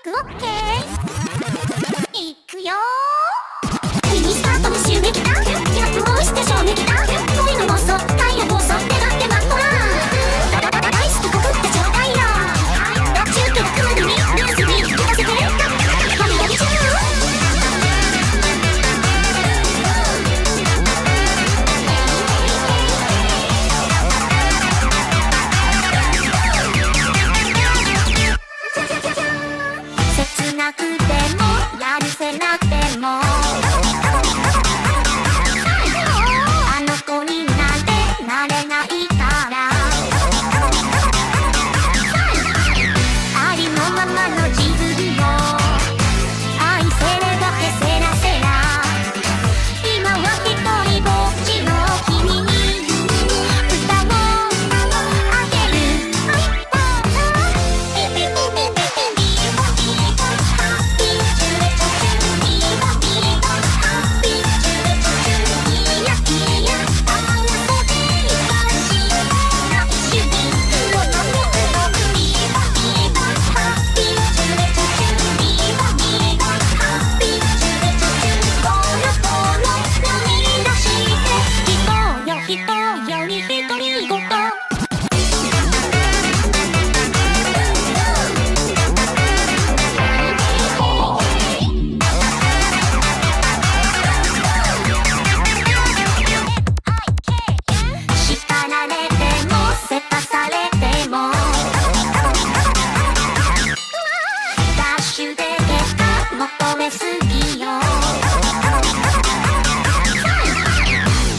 クオッケーいくよミニスカートで襲撃だ逆をして衝撃だ恋の暴走タイヤ暴走ってなってマッコラ大好き告ってちょうだいよ中継がクールにルースに聞かせて歯磨き中切なくてもやるせなくてもあの子になんてなれないからありのままの自分を愛せればけせらせら今は一人ぼっちの君に歌をあげる求めすぎよ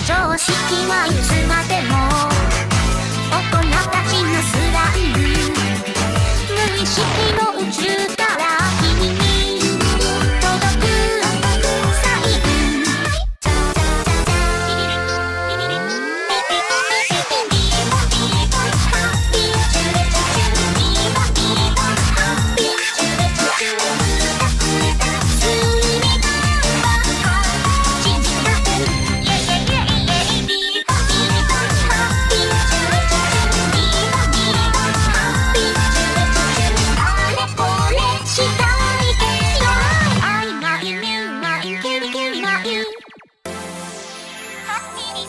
常識はいつまでも大人たちのスライム無意識の宇宙から君に届くサインハッピー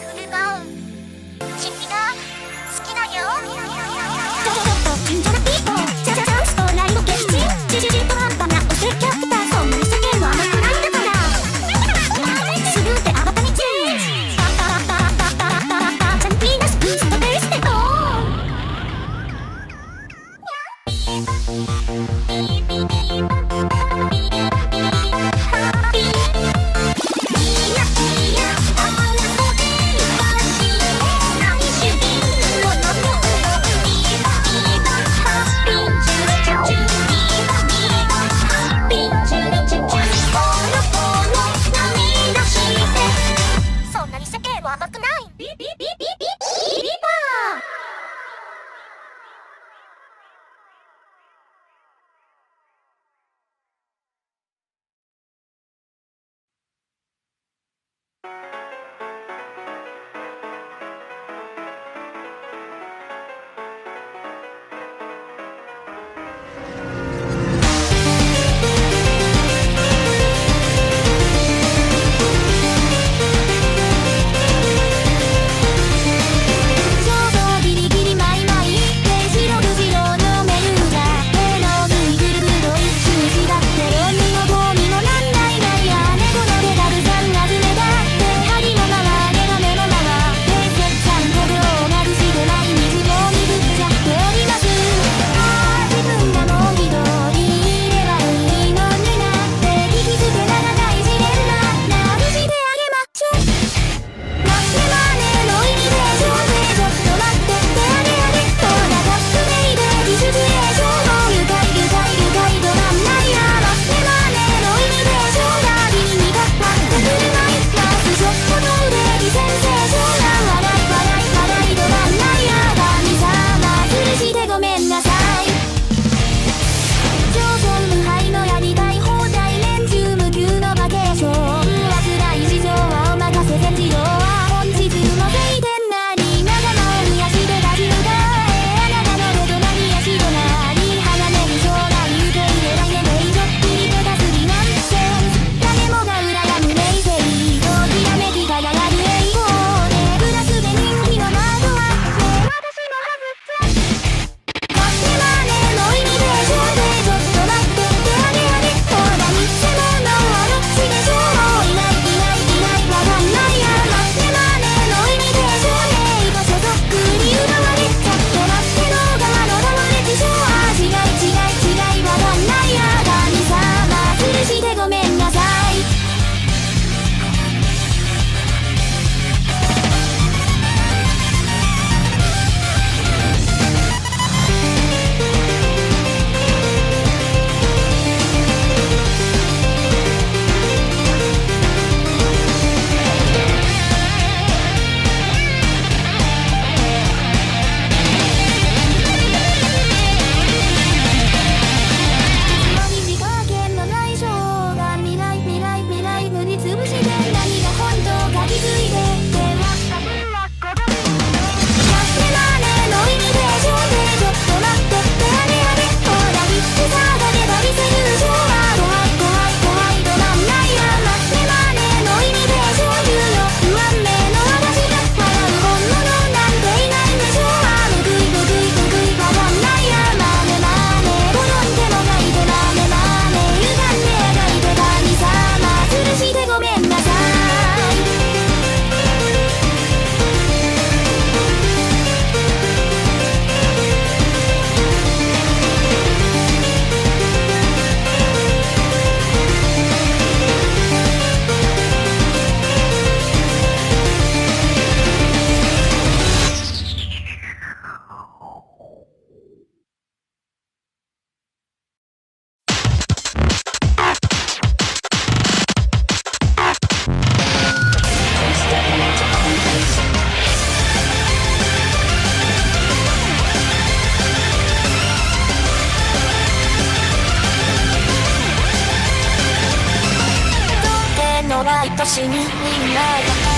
毎年にみんなが